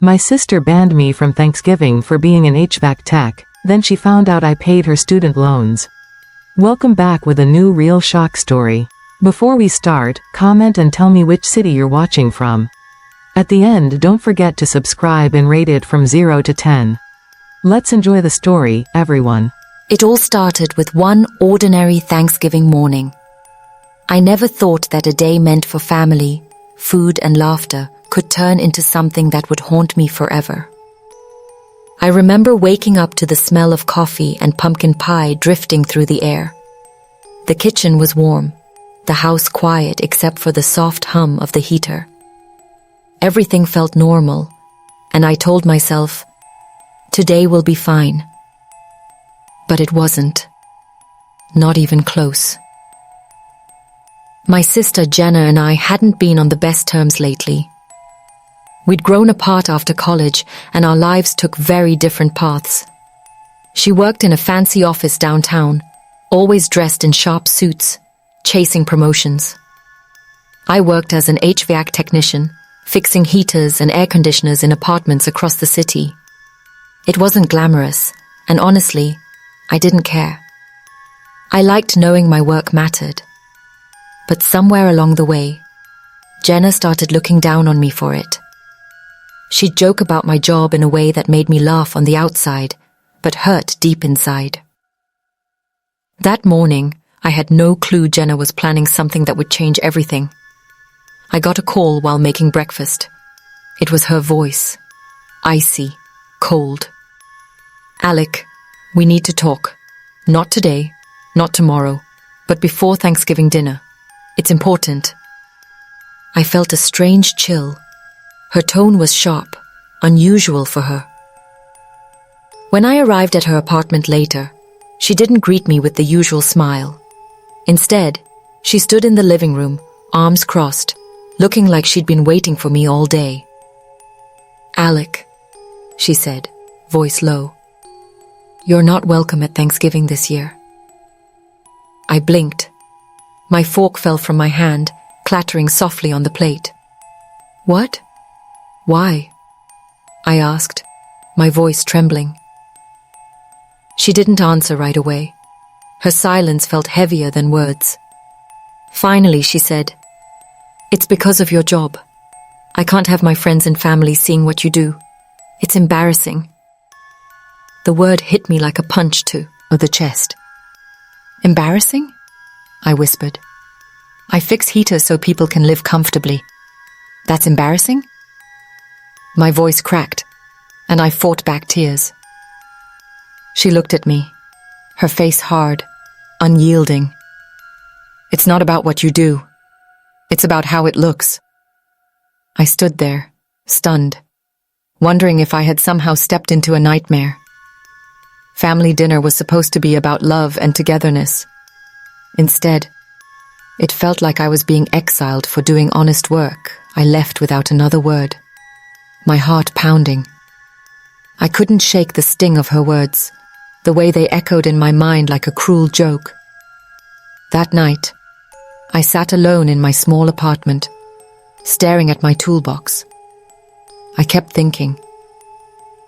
My sister banned me from Thanksgiving for being an HVAC tech, then she found out I paid her student loans. Welcome back with a new real shock story. Before we start, comment and tell me which city you're watching from. At the end, don't forget to subscribe and rate it from 0 to 10. Let's enjoy the story, everyone. It all started with one ordinary Thanksgiving morning. I never thought that a day meant for family, food and laughter could turn into something that would haunt me forever. I remember waking up to the smell of coffee and pumpkin pie drifting through the air. The kitchen was warm, the house quiet except for the soft hum of the heater. Everything felt normal, and I told myself, today will be fine. But it wasn't. Not even close. My sister Jenna and I hadn't been on the best terms lately. We'd grown apart after college, and our lives took very different paths. She worked in a fancy office downtown, always dressed in sharp suits, chasing promotions. I worked as an HVAC technician, fixing heaters and air conditioners in apartments across the city. It wasn't glamorous, and honestly, I didn't care. I liked knowing my work mattered. But somewhere along the way, Jenna started looking down on me for it. She'd joke about my job in a way that made me laugh on the outside, but hurt deep inside. That morning, I had no clue Jenna was planning something that would change everything. I got a call while making breakfast. It was her voice. Icy, cold. "Alec, we need to talk. Not today, not tomorrow, but before Thanksgiving dinner. It's important." I felt a strange chill. Her tone was sharp, unusual for her. When I arrived at her apartment later, she didn't greet me with the usual smile. Instead, she stood in the living room, arms crossed, looking like she'd been waiting for me all day. "Alec," she said, voice low, "you're not welcome at Thanksgiving this year." I blinked. My fork fell from my hand, clattering softly on the plate. "What? Why?" I asked, my voice trembling. She didn't answer right away. Her silence felt heavier than words. Finally, she said, "It's because of your job. I can't have my friends and family seeing what you do. It's embarrassing." The word hit me like a punch to the chest. "Embarrassing?" I whispered. "I fix heaters so people can live comfortably. That's embarrassing?" My voice cracked, and I fought back tears. She looked at me, her face hard, unyielding. "It's not about what you do. It's about how it looks." I stood there, stunned, wondering if I had somehow stepped into a nightmare. Family dinner was supposed to be about love and togetherness. Instead, it felt like I was being exiled for doing honest work. I left without another word, my heart pounding. I couldn't shake the sting of her words, the way they echoed in my mind like a cruel joke. That night, I sat alone in my small apartment, staring at my toolbox. I kept thinking,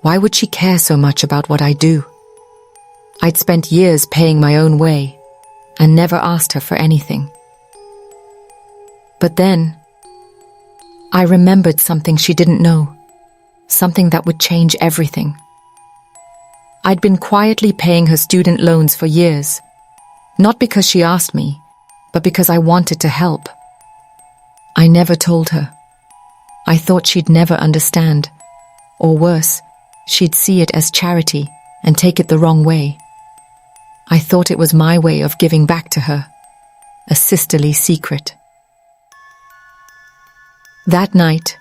why would she care so much about what I do? I'd spent years paying my own way and never asked her for anything. But then, I remembered something she didn't know, something that would change everything. I'd been quietly paying her student loans for years, not because she asked me, but because I wanted to help. I never told her. I thought she'd never understand, or worse, she'd see it as charity and take it the wrong way. I thought it was my way of giving back to her, a sisterly secret. That night,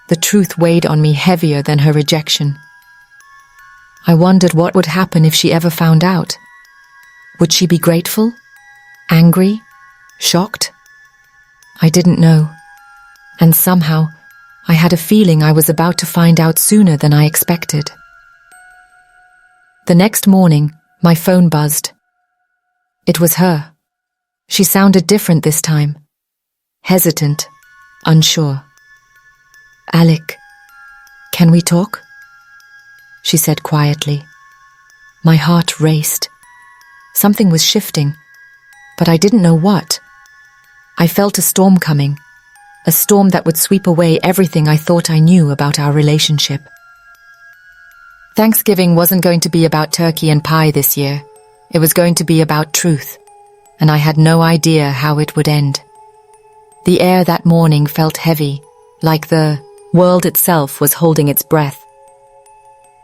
the truth weighed on me heavier than her rejection. I wondered what would happen if she ever found out. Would she be grateful? Angry? Shocked? I didn't know. And somehow, I had a feeling I was about to find out sooner than I expected. The next morning, my phone buzzed. It was her. She sounded different this time. Hesitant, unsure. "Alec, "Can we talk?" she said quietly. My heart raced. Something was shifting, but I didn't know what. I felt a storm coming, a storm that would sweep away everything I thought I knew about our relationship. Thanksgiving wasn't going to be about turkey and pie this year. It was going to be about truth, and I had no idea how it would end. The air that morning felt heavy, like the world itself was holding its breath.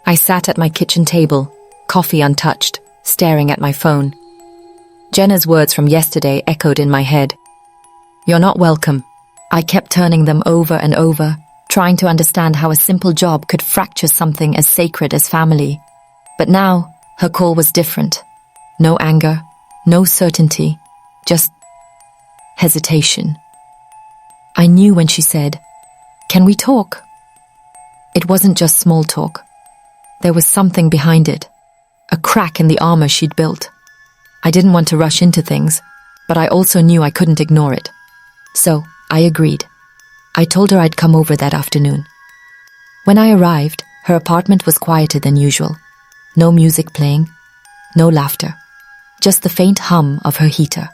I sat at my kitchen table, coffee untouched, staring at my phone. Jenna's words from yesterday echoed in my head. "You're not welcome." I kept turning them over and over, trying to understand how a simple job could fracture something as sacred as family. But now, her call was different. No anger, no certainty, just hesitation. I knew when she said, "Can we talk?" It wasn't just small talk. There was something behind it, a crack in the armor she'd built. I didn't want to rush into things, but I also knew I couldn't ignore it. So, I agreed. I told her I'd come over that afternoon. When I arrived, her apartment was quieter than usual. No music playing, no laughter, just the faint hum of her heater.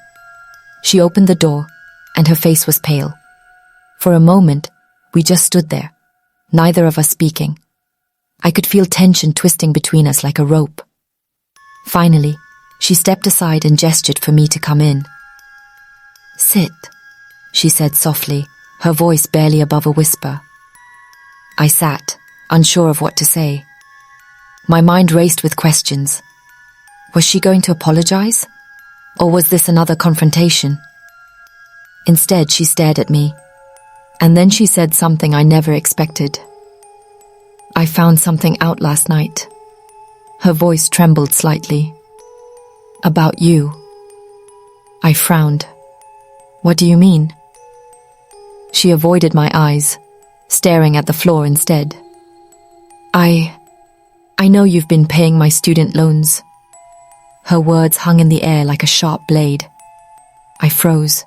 She opened the door, and her face was pale. For a moment, we just stood there, neither of us speaking. I could feel tension twisting between us like a rope. Finally, she stepped aside and gestured for me to come in. "Sit," she said softly, her voice barely above a whisper. I sat, unsure of what to say. My mind raced with questions. Was she going to apologize? Or was this another confrontation? Instead, she stared at me, and then she said something I never expected. "I found something out last night." Her voice trembled slightly. "About you." I frowned. "What do you mean?" She avoided my eyes, staring at the floor instead. I know you've been paying my student loans." Her words hung in the air like a sharp blade. I froze.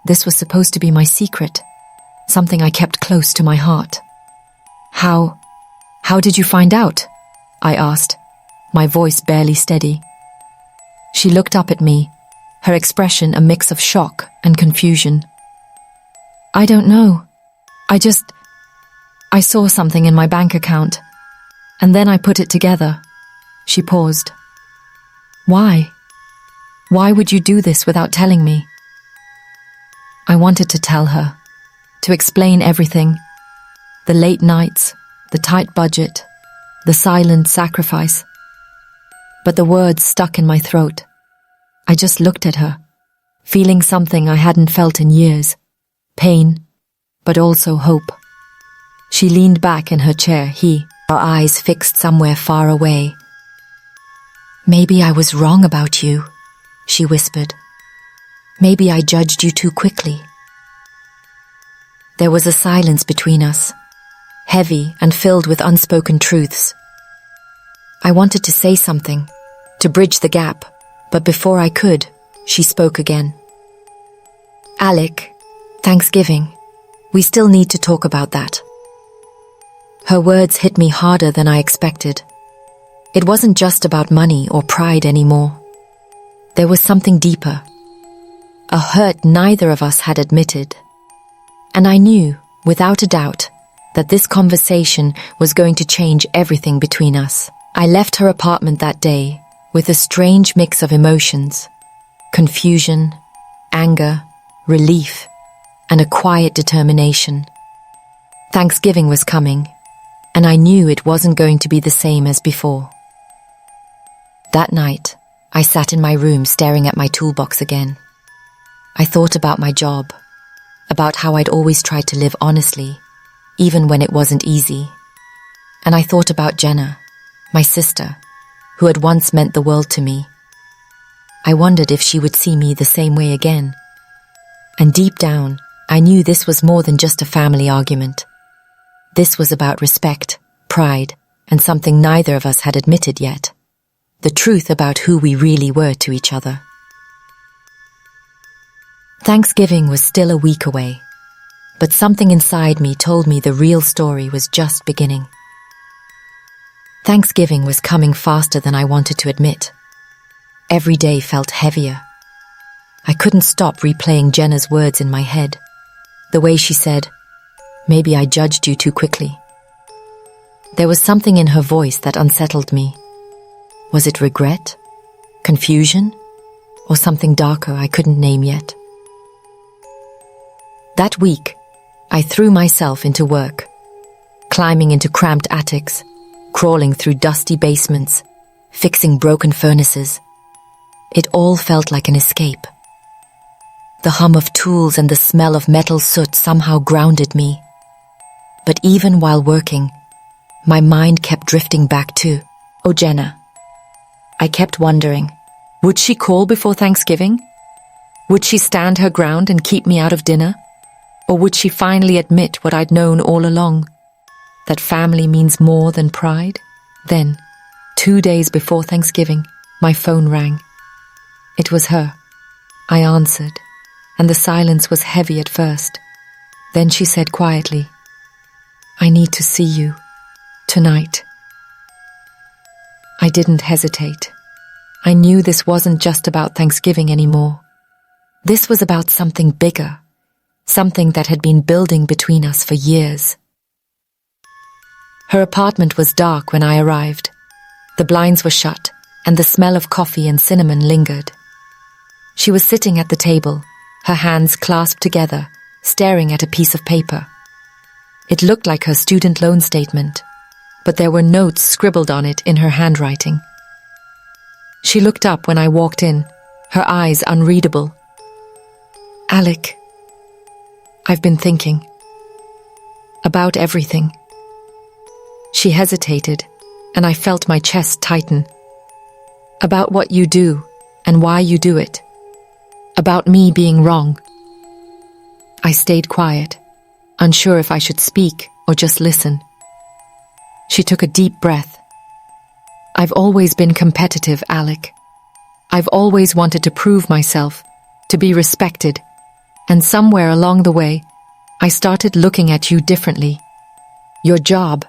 This was supposed to be my secret, something I kept close to my heart. How did you find out?" I asked, my voice barely steady. She looked up at me, her expression a mix of shock and confusion. "I don't know. I saw something in my bank account, and then I put it together." She paused. "Why? Why would you do this without telling me?" I wanted to tell her, to explain everything. The late nights, the tight budget, the silent sacrifice. But the words stuck in my throat. I just looked at her, feeling something I hadn't felt in years. Pain, but also hope. She leaned back in her chair, her eyes fixed somewhere far away. "Maybe I was wrong about you," she whispered. "Maybe I judged you too quickly." There was a silence between us, heavy and filled with unspoken truths. I wanted to say something, to bridge the gap, but before I could, she spoke again. "Alec, Thanksgiving. We still need to talk about that." Her words hit me harder than I expected. It wasn't just about money or pride anymore. There was something deeper, a hurt neither of us had admitted. And I knew, without a doubt, that this conversation was going to change everything between us. I left her apartment that day with a strange mix of emotions: confusion, anger, relief, and a quiet determination. Thanksgiving was coming, and I knew it wasn't going to be the same as before. That night, I sat in my room staring at my toolbox again. I thought about my job, about how I'd always tried to live honestly, even when it wasn't easy. And I thought about Jenna, my sister, who had once meant the world to me. I wondered if she would see me the same way again. And deep down, I knew this was more than just a family argument. This was about respect, pride, and something neither of us had admitted yet: the truth about who we really were to each other. Thanksgiving was still a week away. But something inside me told me the real story was just beginning. Thanksgiving was coming faster than I wanted to admit. Every day felt heavier. I couldn't stop replaying Jenna's words in my head. The way she said, "Maybe I judged you too quickly." There was something in her voice that unsettled me. Was it regret? Confusion? Or something darker I couldn't name yet? That week, I threw myself into work, climbing into cramped attics, crawling through dusty basements, fixing broken furnaces. It all felt like an escape. The hum of tools and the smell of metal soot somehow grounded me. But even while working, my mind kept drifting back to, oh, Jenna. I kept wondering, would she call before Thanksgiving? Would she stand her ground and keep me out of dinner? Or would she finally admit what I'd known all along, that family means more than pride? Then, 2 days before Thanksgiving, my phone rang. It was her. I answered, and the silence was heavy at first. Then she said quietly, "I need to see you. Tonight." I didn't hesitate. I knew this wasn't just about Thanksgiving anymore. This was about something bigger, something that had been building between us for years. Her apartment was dark when I arrived. The blinds were shut, and the smell of coffee and cinnamon lingered. She was sitting at the table, her hands clasped together, staring at a piece of paper. It looked like her student loan statement, but there were notes scribbled on it in her handwriting. She looked up when I walked in, her eyes unreadable. "Alec, I've been thinking about everything." She hesitated, and I felt my chest tighten. "About what you do and why you do it. About me being wrong." I stayed quiet, unsure if I should speak or just listen. She took a deep breath. "I've always been competitive, Alec. I've always wanted to prove myself, to be respected, and somewhere along the way, I started looking at you differently. Your job,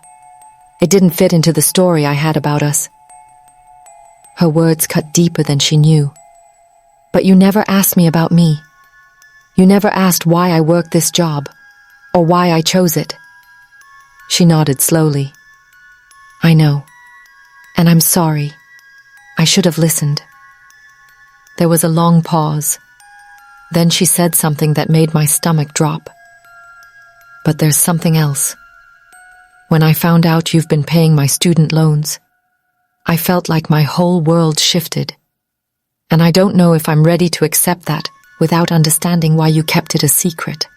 it didn't fit into the story I had about us." Her words cut deeper than she knew. "But you never asked me about me. You never asked why I worked this job, or why I chose it." She nodded slowly. "I know, and I'm sorry. I should have listened." There was a long pause. Then she said something that made my stomach drop. "But there's something else. When I found out you've been paying my student loans, I felt like my whole world shifted. And I don't know if I'm ready to accept that without understanding why you kept it a secret."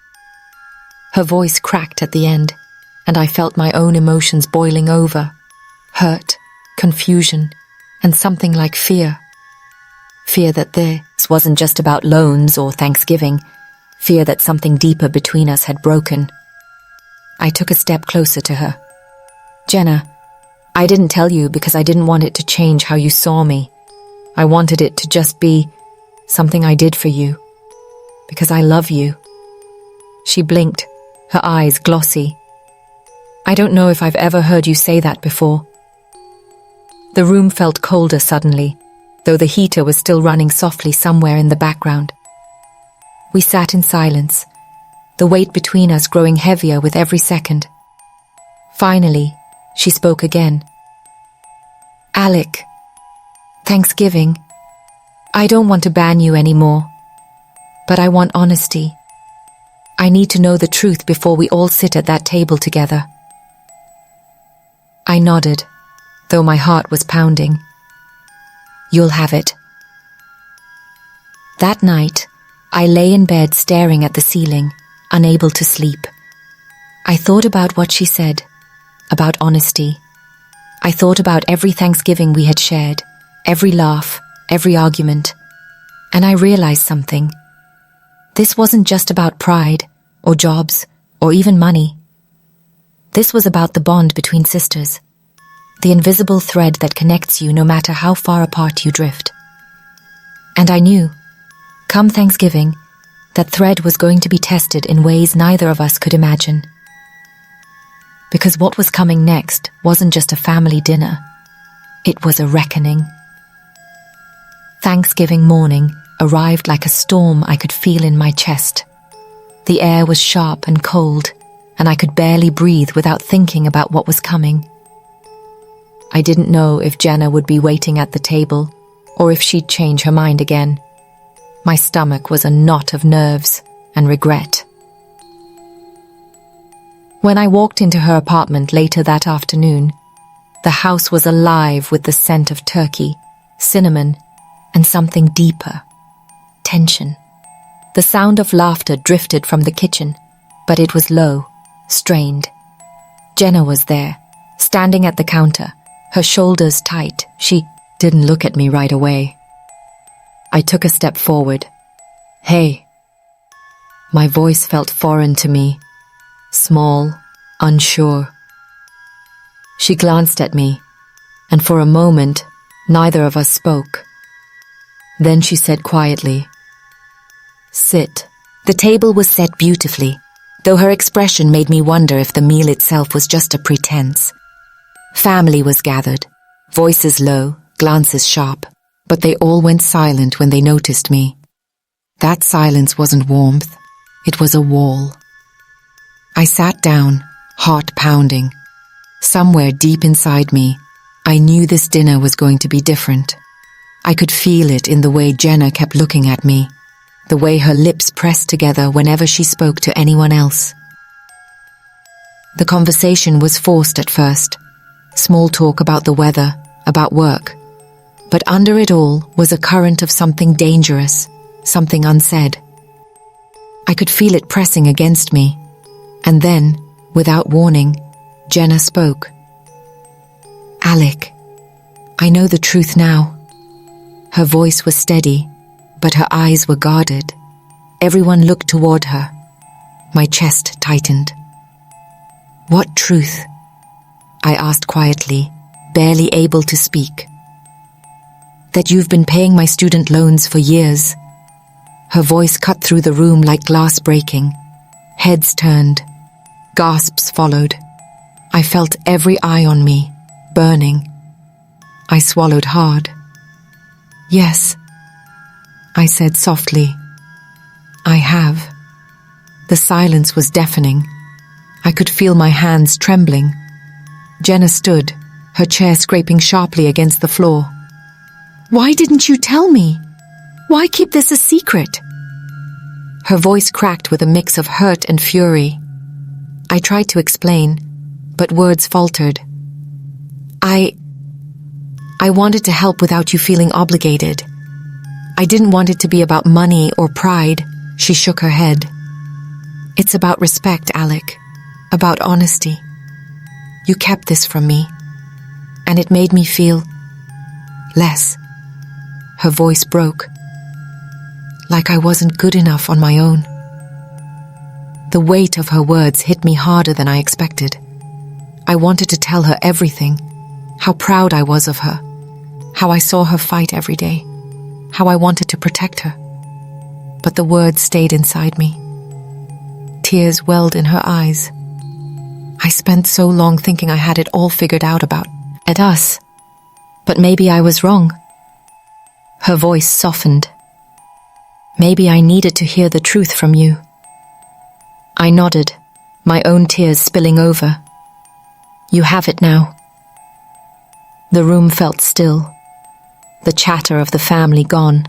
Her voice cracked at the end, and I felt my own emotions boiling over. Hurt, confusion, and something like fear. Fear that this wasn't just about loans or Thanksgiving. Fear that something deeper between us had broken. I took a step closer to her. "Jenna, I didn't tell you because I didn't want it to change how you saw me. I wanted it to just be something I did for you. Because I love you." She blinked, her eyes glossy. "I don't know if I've ever heard you say that before." The room felt colder suddenly, though the heater was still running softly somewhere in the background. We sat in silence, the weight between us growing heavier with every second. Finally, she spoke again. "Alec, Thanksgiving. I don't want to ban you anymore, but I want honesty. I need to know the truth before we all sit at that table together." I nodded, though my heart was pounding. "You'll have it." That night, I lay in bed staring at the ceiling, unable to sleep. I thought about what she said, about honesty. I thought about every Thanksgiving we had shared, every laugh, every argument. And I realized something. This wasn't just about pride, or jobs, or even money. This was about the bond between sisters, the invisible thread that connects you no matter how far apart you drift. And I knew, come Thanksgiving, that thread was going to be tested in ways neither of us could imagine. Because what was coming next wasn't just a family dinner, it was a reckoning. Thanksgiving morning arrived like a storm I could feel in my chest. The air was sharp and cold, and I could barely breathe without thinking about what was coming. I didn't know if Jenna would be waiting at the table, or if she'd change her mind again. My stomach was a knot of nerves and regret. When I walked into her apartment later that afternoon, the house was alive with the scent of turkey, cinnamon, and something deeper, tension. The sound of laughter drifted from the kitchen, but it was low, strained. Jenna was there, standing at the counter, her shoulders tight. She didn't look at me right away. I took a step forward. "Hey." My voice felt foreign to me, small, unsure. She glanced at me, and for a moment, neither of us spoke. Then she said quietly, "Sit." The table was set beautifully, though her expression made me wonder if the meal itself was just a pretense. Family was gathered, voices low, glances sharp, but they all went silent when they noticed me. That silence wasn't warmth, it was a wall. I sat down, heart pounding. Somewhere deep inside me, I knew this dinner was going to be different. I could feel it in the way Jenna kept looking at me, the way her lips pressed together whenever she spoke to anyone else. The conversation was forced at first, small talk about the weather, about work. But under it all was a current of something dangerous, something unsaid. I could feel it pressing against me, and then, without warning, Jenna spoke. "Alec, I know the truth now." Her voice was steady, but her eyes were guarded. Everyone looked toward her. My chest tightened. "What truth?" I asked quietly, barely able to speak. "That you've been paying my student loans for years." Her voice cut through the room like glass breaking. Heads turned. Gasps followed. I felt every eye on me, burning. I swallowed hard. "Yes," I said softly. "I have." The silence was deafening. I could feel my hands trembling. Jenna stood, her chair scraping sharply against the floor. "Why didn't you tell me? Why keep this a secret?" Her voice cracked with a mix of hurt and fury. I tried to explain, but words faltered. I wanted to help without you feeling obligated. I didn't want it to be about money or pride." She shook her head. "It's about respect, Alec. About honesty. You kept this from me, and it made me feel less." Her voice broke, like I wasn't good enough on my own. The weight of her words hit me harder than I expected. I wanted to tell her everything, how proud I was of her, how I saw her fight every day, how I wanted to protect her. But the words stayed inside me. Tears welled in her eyes. I spent so long thinking I had it all figured out about us, but maybe I was wrong. Her voice softened. "Maybe I needed to hear the truth from you." I nodded, my own tears spilling over. "You have it now." The room felt still, the chatter of the family gone.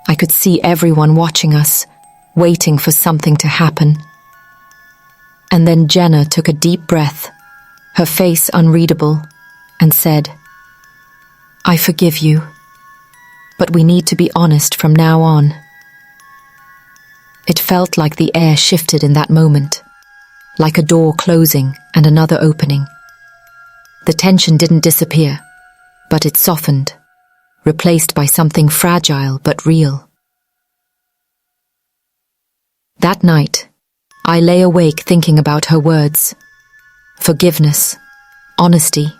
I could see everyone watching us, waiting for something to happen. And then Jenna took a deep breath, her face unreadable, and said, "I forgive you, but we need to be honest from now on." It felt like the air shifted in that moment, like a door closing and another opening. The tension didn't disappear, but it softened, replaced by something fragile but real. That night, I lay awake thinking about her words. Forgiveness, honesty,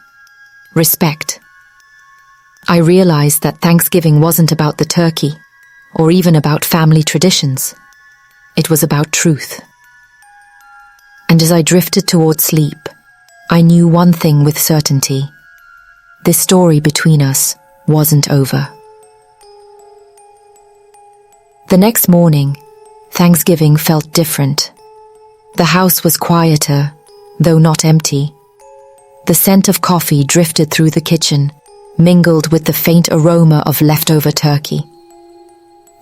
respect. I realized that Thanksgiving wasn't about the turkey, or even about family traditions. It was about truth. And as I drifted toward sleep, I knew one thing with certainty. This story between us wasn't over. The next morning, Thanksgiving felt different. The house was quieter, though not empty. The scent of coffee drifted through the kitchen, mingled with the faint aroma of leftover turkey.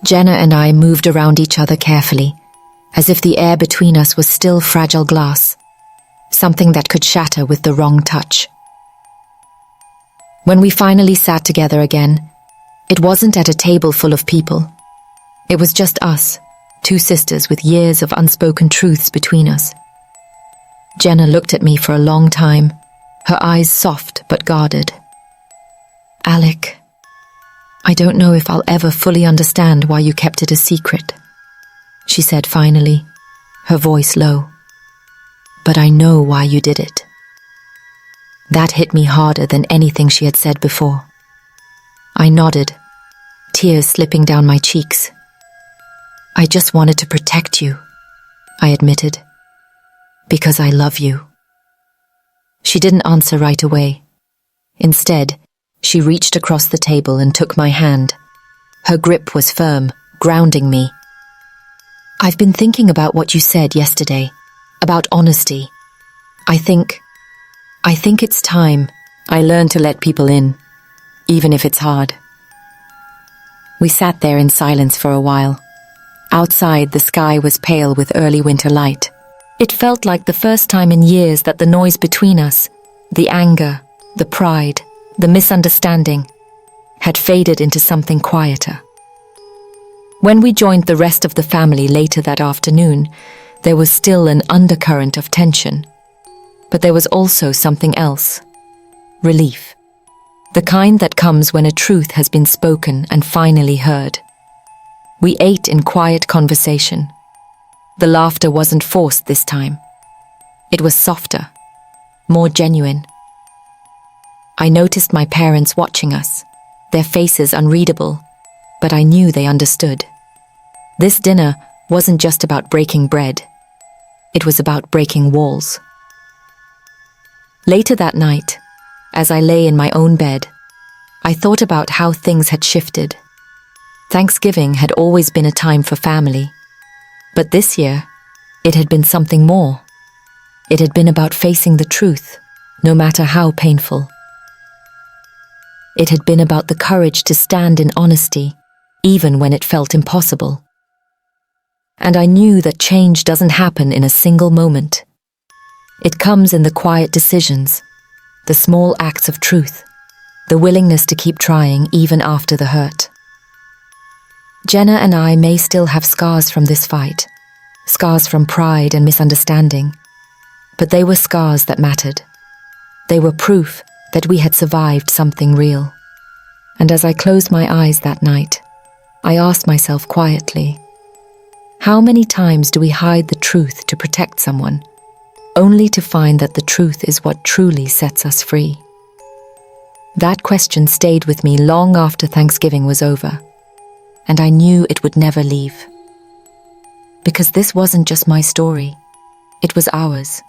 Jenna and I moved around each other carefully, as if the air between us was still fragile glass, something that could shatter with the wrong touch. When we finally sat together again, it wasn't at a table full of people. It was just us, two sisters with years of unspoken truths between us. Jenna looked at me for a long time, her eyes soft but guarded. "Alec, I don't know if I'll ever fully understand why you kept it a secret," she said finally, her voice low. "But I know why you did it." That hit me harder than anything she had said before. I nodded, tears slipping down my cheeks. "I just wanted to protect you," I admitted, "because I love you." She didn't answer right away. Instead, she reached across the table and took my hand. Her grip was firm, grounding me. "I've been thinking about what you said yesterday, about honesty. I think it's time I learn to let people in, even if it's hard." We sat there in silence for a while. Outside, the sky was pale with early winter light. It felt like the first time in years that the noise between us, the anger, the pride, the misunderstanding, had faded into something quieter. When we joined the rest of the family later that afternoon, there was still an undercurrent of tension. But there was also something else. Relief. The kind that comes when a truth has been spoken and finally heard. We ate in quiet conversation. The laughter wasn't forced this time. It was softer, more genuine. I noticed my parents watching us, their faces unreadable, but I knew they understood. This dinner wasn't just about breaking bread. It was about breaking walls. Later that night, as I lay in my own bed, I thought about how things had shifted. Thanksgiving had always been a time for family, but this year, it had been something more. It had been about facing the truth, no matter how painful. It had been about the courage to stand in honesty, even when it felt impossible. And I knew that change doesn't happen in a single moment. It comes in the quiet decisions, the small acts of truth, the willingness to keep trying even after the hurt. Jenna and I may still have scars from this fight, scars from pride and misunderstanding, but they were scars that mattered. They were proof that we had survived something real. And as I closed my eyes that night, I asked myself quietly, how many times do we hide the truth to protect someone, only to find that the truth is what truly sets us free? That question stayed with me long after Thanksgiving was over, and I knew it would never leave. Because this wasn't just my story, it was ours.